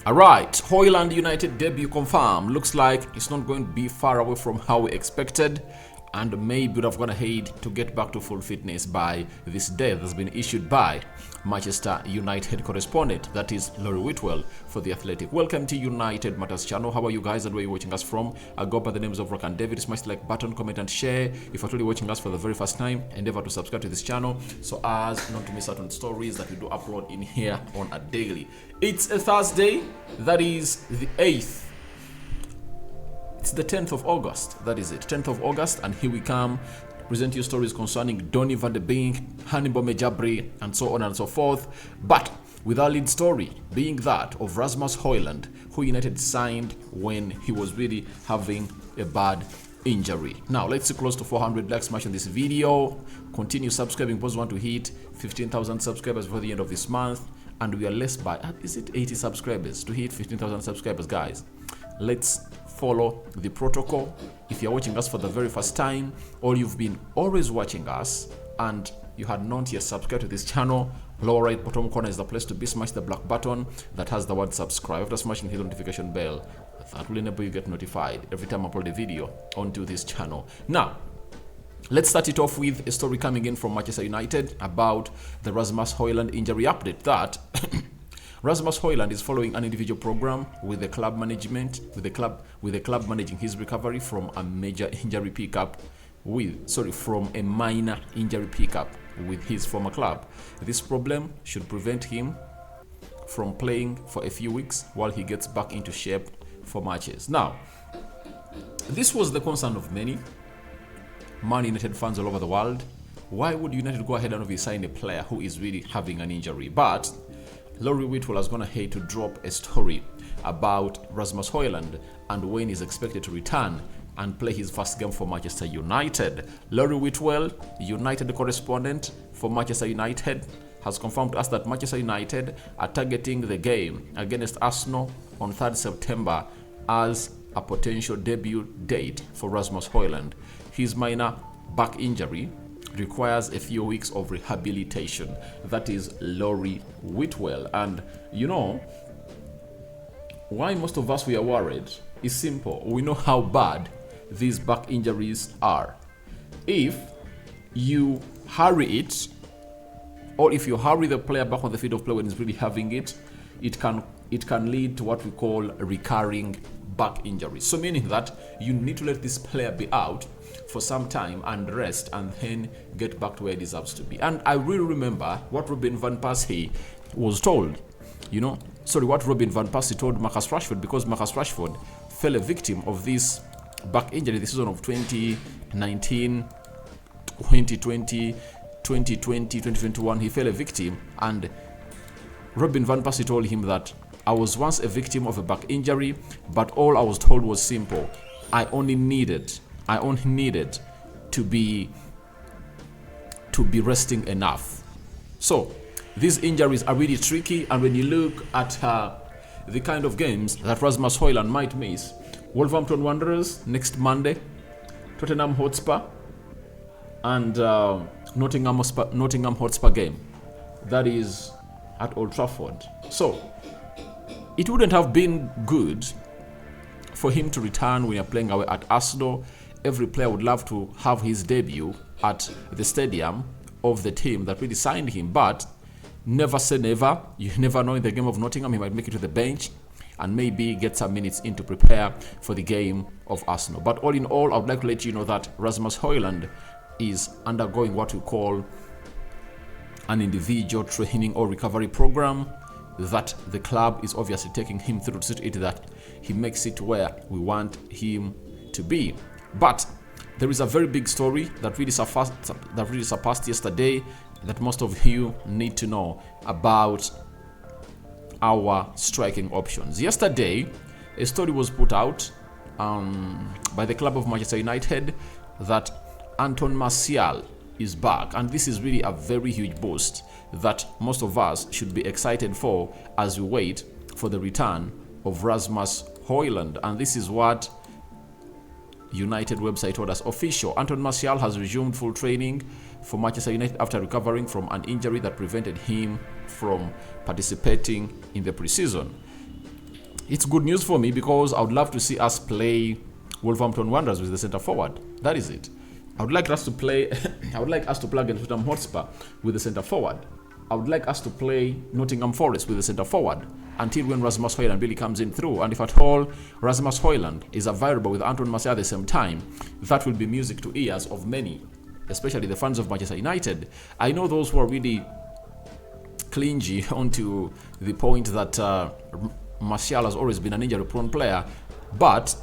Alright, Hojlund United debut confirmed. Looks like it's not going to be far away from how we expected, and maybe would have gone ahead to get back to full fitness by this day that's been issued by Manchester United correspondent, that is Laurie Whitwell for The Athletic. Welcome to United Matters channel. How are you guys and where are you watching us from? I go by the names of Rock and David. Smash the like button, comment and share. If you're really watching us for the very first time, endeavor to subscribe to this channel so as not to miss out on stories that we do upload in here on a daily. It's a Thursday, that is the 8th. It's the 10th of August, that is it, 10th of August, and here we come to present you stories concerning Donny van de Beek, Hannibal and so on and so forth. But with our lead story being that of Rasmus Hojlund, who United signed when he was really having a bad injury. Now let's see close to 400 likes smash on this video. Continue subscribing, both want to hit 15,000 subscribers before the end of this month, and we are less by, is it 80 subscribers to hit 15,000 subscribers, guys? Let's follow the protocol. If you're watching us for the very first time, or you've been always watching us and you had not yet subscribed to this channel, lower right bottom corner is the place to be. Smash the black button that has the word subscribe. After smashing, hit the notification bell. That will enable you get notified every time I upload a video onto this channel. Now let's start it off with a story coming in from Manchester United about the Rasmus Hojlund injury update. That Rasmus Hojlund is following an individual program with the club management, with the club managing his recovery from a major injury pickup from a minor injury pickup with his former club. This problem should prevent him from playing for a few weeks while he gets back into shape for matches. Now, this was the concern of many Man United fans all over the world. Why would United go ahead and sign a player who is really having an injury? But Laurie Whitwell has gone ahead to drop a story about Rasmus Hojlund and when he's expected to return and play his first game for Manchester United. Laurie Whitwell, United correspondent for Manchester United, has confirmed to us that Manchester United are targeting the game against Arsenal on 3rd September as a potential debut date for Rasmus Hojlund. His minor back injury requires a few weeks of rehabilitation. That is Laurie Whitwell. And you know why most of us we are worried is simple. We know how bad these back injuries are. If you hurry it, or if you hurry the player back on the field of play when he's really having it, it can lead to what we call recurring back injuries. So meaning that you need to let this player be out for some time and rest and then get back to where he deserves to be. And I really remember what Robin van Persie was told, what Robin van Persie told Marcus Rashford, because Marcus Rashford fell a victim of this back injury the season of 2019, 2020, 2021. He fell a victim, and Robin van Persie told him that I was once a victim of a back injury, but all I was told was simple. I only needed to be resting enough. So these injuries are really tricky, and when you look at the kind of games that Rasmus Hojlund might miss: Wolverhampton Wanderers next Monday, Tottenham Hotspur, and Nottingham Hotspur game, that is at Old Trafford. So it wouldn't have been good for him to return when you're playing away at Arsenal. Every player would love to have his debut at the stadium of the team that really signed him, but never say never. You never know. In the game of Nottingham, he might make it to the bench and maybe get some minutes in to prepare for the game of Arsenal. But all in all, I would like to let you know that Rasmus Hojlund is undergoing what we call an individual training or recovery program that the club is obviously taking him through to see it that he makes it where we want him to be. But there is a very big story that really surpassed yesterday that most of you need to know about our striking options. Yesterday, a story was put out by the club of Manchester United that Anton Martial is back, and this is really a very huge boost that most of us should be excited for as we wait for the return of Rasmus Hojlund. And this is what United website told us. Official: Anton Martial has resumed full training for Manchester United after recovering from an injury that prevented him from participating in the preseason. it's good news for me because I would love to see us play Wolverhampton Wanderers with the centre forward. That is it. I would like us to play. I would like us to play against Tottenham Hotspur with the centre forward. I would like us to play Nottingham Forest with the centre forward until when Rasmus Hojlund really comes in through. And if at all Rasmus Hojlund is available with Anton Martial at the same time, that will be music to ears of many, especially the fans of Manchester United. I know those who are really clingy onto the point that Martial has always been an injury-prone player, but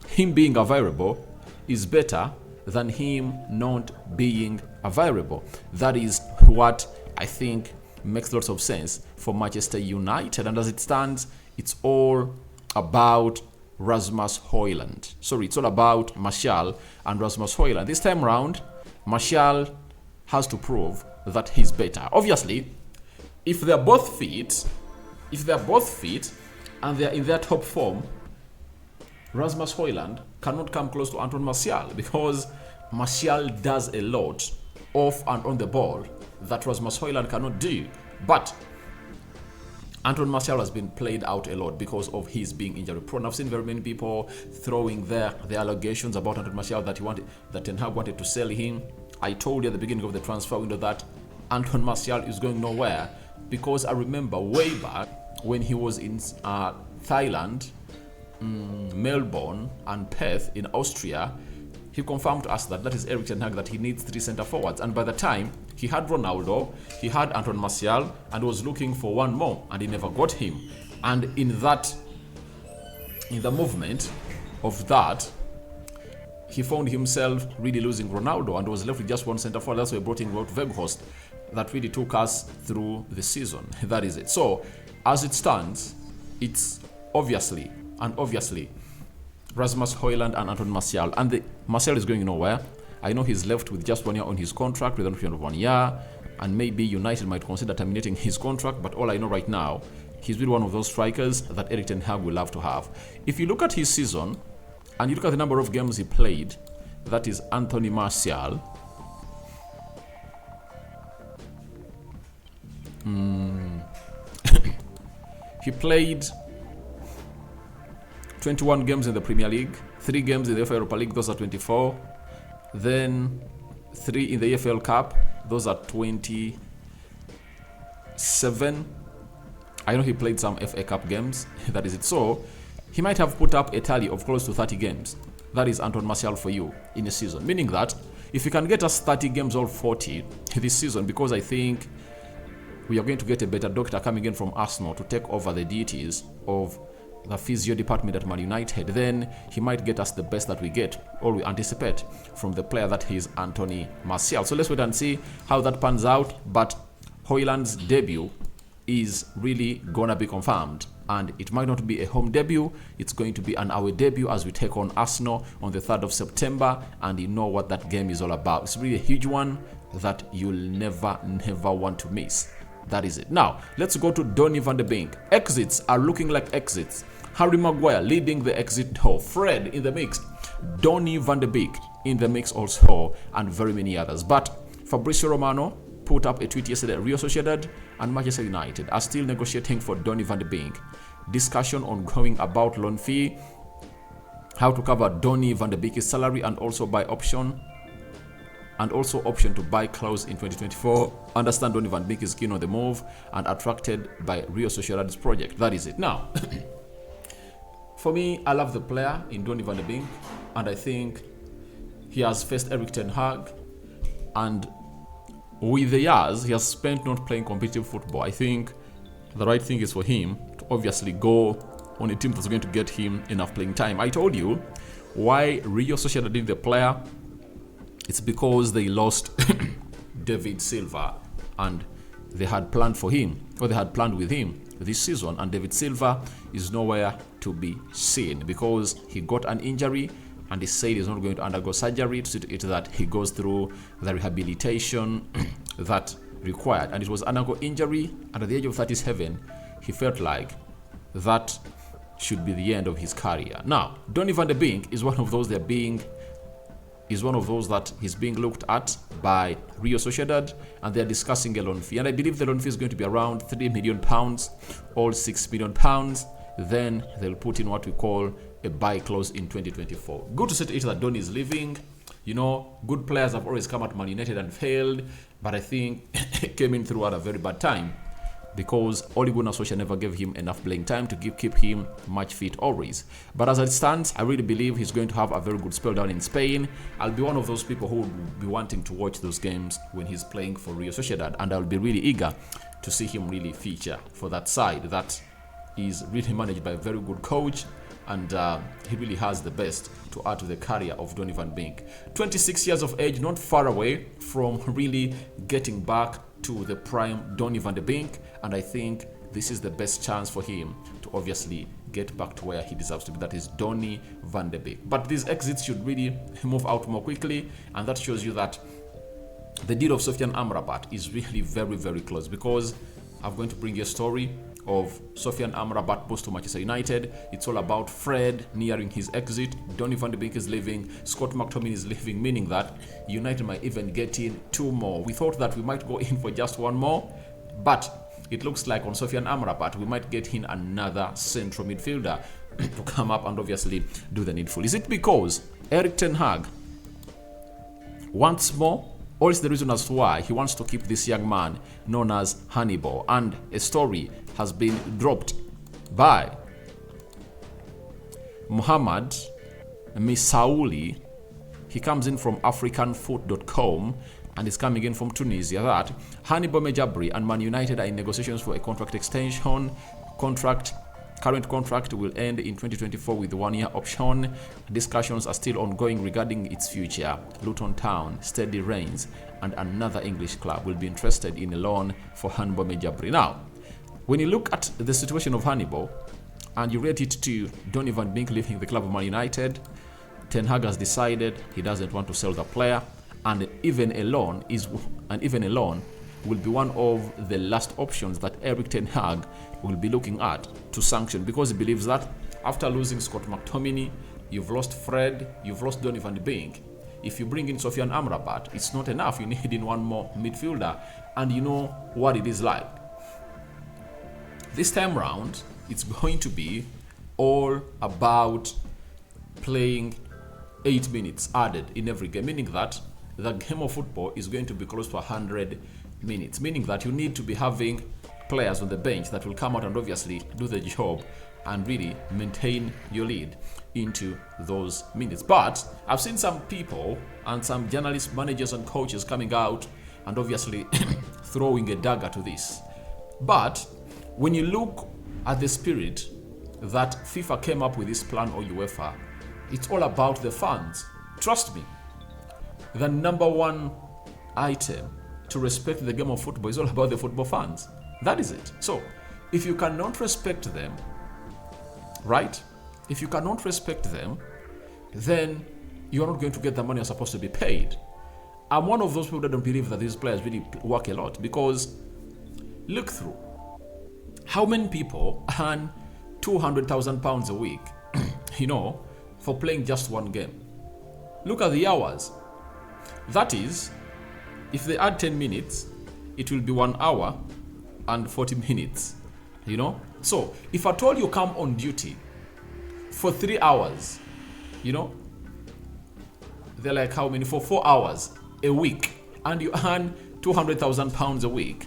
him being available is better than him not being available. That is what I think makes lots of sense for Manchester United. And as it stands, it's all about Rasmus Hojlund. Sorry, it's all about Martial and Rasmus Hojlund. This time around, Martial has to prove that he's better. Obviously, if they're both fit, and they're in their top form, Rasmus Hojlund cannot come close to Anton Martial because Martial does a lot off and on the ball that Rasmus Hojlund cannot do. But Anton Martial has been played out a lot because of his being injury prone. I've seen very many people throwing their allegations about Anton Martial that Ten Hag wanted to sell him. I told you at the beginning of the transfer window that Anton Martial is going nowhere because I remember way back when he was in Thailand, Melbourne and Perth in Austria, he confirmed to us that is Erik Ten Hag, that he needs 3 centre forwards. And by the time, he had Ronaldo, he had Anton Martial, and was looking for one more, and he never got him. And in the movement of that, he found himself really losing Ronaldo and was left with just one centre forward. That's why he brought in Wout Weghorst. That really took us through the season. That is it. So, as it stands, it's obviously Rasmus Hojlund and Anton Martial. And Martial is going nowhere. I know he's left with just 1 year on his contract, with an option of 1 year, and maybe United might consider terminating his contract, but all I know right now, he's really one of those strikers that Erik Ten Hag will love to have. If you look at his season, and you look at the number of games he played, that is Anthony Martial, he played 21 games in the Premier League, 3 games in the FA Europa League, those are 24. Then 3 in the EFL Cup, those are 27. I know he played some FA Cup games, that is it. So he might have put up a tally of close to 30 games. That is Anton Martial for you in a season. Meaning that if you can get us 30 games or 40 this season, because I think we are going to get a better doctor coming in from Arsenal to take over the duties of the physio department at Man United, then he might get us the best that we get or we anticipate from the player that is Anthony Martial. So let's wait and see how that pans out. But Hojlund's debut is really gonna be confirmed, and it might not be a home debut, it's going to be an away debut as we take on Arsenal on the 3rd of September, and you know what that game is all about. It's really a huge one that you'll never want to miss. That is it. Now, let's go to Donny van de Beek. Exits are looking like exits. Harry Maguire leading the exit door. Fred in the mix. Donny van de Beek in the mix also, and very many others. But Fabrizio Romano put up a tweet yesterday. Real Sociedad and Manchester United are still negotiating for Donny van de Beek. Discussion ongoing about loan fee, how to cover Donny van de Beek's salary, and also by option. And also option to buy clause in 2024. Understand Donny van de Beek is keen on the move and attracted by Real Sociedad's project. That is it. Now, for me, I love the player in Donny van de Beek, and I think he has faced Erik Ten Hag, and with the years he has spent not playing competitive football. I think the right thing is for him to obviously go on a team that's going to get him enough playing time. I told you why Real Sociedad did the player. It's because they lost David Silva, and they had planned for him, or they had planned with him this season, and David Silva is nowhere to be seen because he got an injury, and he said he's not going to undergo surgery to see to it that he goes through the rehabilitation that required. And it was an ankle injury, and at the age of 37, he felt like that should be the end of his career. Now, Donny van de Beek is one of those that he's being looked at by Real Sociedad, and they're discussing a loan fee. And I believe the loan fee is going to be around £3 million or £6 million. then they'll put in what we call a buy clause in 2024. Good to say to it that Donny is leaving. You know, good players have always come at Man United and failed, but I think came in through at a very bad time because Ole Gunnar Solskjaer never gave him enough playing time to keep him match fit always. But as it stands, I really believe he's going to have a very good spell down in Spain. I'll be one of those people who will be wanting to watch those games when he's playing for Real Sociedad, and I'll be really eager to see him really feature for that side that is really managed by a very good coach, and he really has the best to add to the career of Donny van Beek. 26 years of age, not far away from really getting back to the prime Donny van de Beek, and I think this is the best chance for him to obviously get back to where he deserves to be, that is Donny van de Beek. But these exits should really move out more quickly, and that shows you that the deal of Sofiane Amrabat is really very, very close, because I'm going to bring you a story of Sofiane Amrabat post to Manchester United. It's all about Fred nearing his exit. Donny van de Beek is leaving. Scott McTominay is leaving, meaning that United might even get in 2 more. We thought that we might go in for just 1 more, but it looks like on Sofiane Amrabat we might get in another central midfielder to come up and obviously do the needful. Is it because Erik ten Hag wants more, or is the reason as to why he wants to keep this young man known as Hannibal? And a story has been dropped by Muhammad Misaouli. He comes in from AfricanFoot.com and is coming in from Tunisia that Hannibal Mejabri and Man United are in negotiations for a contract extension. Current contract will end in 2024 with 1-year option. Discussions are still ongoing regarding its future. Luton Town, Steady Reigns, and another English club will be interested in a loan for Hannibal Mejabri. Now, when you look at the situation of Hannibal and you rate it to Donny van Beek leaving the club of Man United, Ten Hag has decided he doesn't want to sell the player, and even a loan will be one of the last options that Erik ten Hag will be looking at to sanction, because he believes that after losing Scott McTominay, you've lost Fred, you've lost Donny van de Beek. If you bring in Sofiane Amrabat, it's not enough. You need in 1 more midfielder, and you know what it is like. This time round, it's going to be all about playing 8 minutes added in every game, meaning that the game of football is going to be close to 100 minutes, meaning that you need to be having players on the bench that will come out and obviously do the job and really maintain your lead into those minutes. But I've seen some people and some journalists, managers and coaches coming out and obviously throwing a dagger to this. But when you look at the spirit that FIFA came up with this plan, or UEFA, it's all about the fans. Trust me, the number 1 item to respect the game of football is all about the football fans. That is it. So if you cannot respect them, right? If you cannot respect them, then you're not going to get the money you're supposed to be paid. I'm one of those people that don't believe that these players really work a lot, because look through how many people earn £200,000 a week, for playing just 1 game. Look at the hours. That is, if they add 10 minutes, it will be 1 hour and 40 minutes, So if at all you come on duty for 3 hours, they're like how many? For 4 hours a week, and you earn £200,000 a week.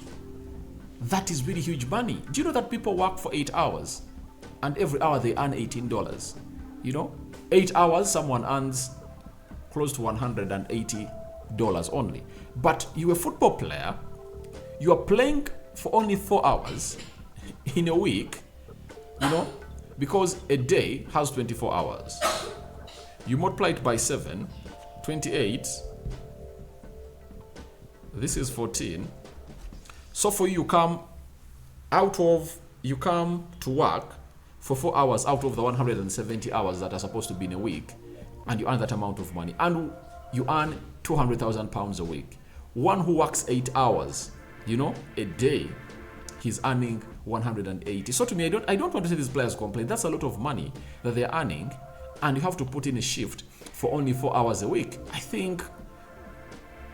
That is really huge money. Do you know that people work for 8 hours and every hour they earn $18? 8 hours, someone earns close to $180 only. But you're a football player, you are playing for only 4 hours in a week, because a day has 24 hours. You multiply it by 7, 28. This is 14. So for you come to work for 4 hours out of the 170 hours that are supposed to be in a week, and you earn that amount of money, and you earn £200,000 a week. One who works 8 hours, a day, he's earning 180. So to me, I don't want to see these players complain. That's a lot of money that they're earning, and you have to put in a shift for only 4 hours a week. I think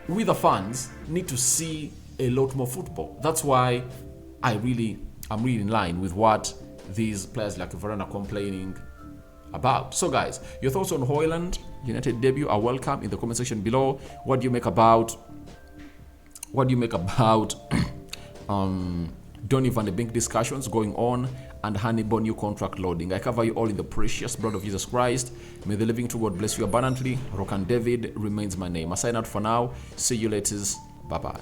we the fans need to see a lot more football. That's why I'm really in line with what these players like Varane are complaining about. So guys, your thoughts on Hojlund United debut are welcome in the comment section below. What do you make about Donny Van de Beek discussions going on and Hannibal new contract loading? I cover you all in the precious blood of Jesus Christ. May the living true God bless you abundantly. Rock and David remains my name. I sign out for now. See you later. Bye bye.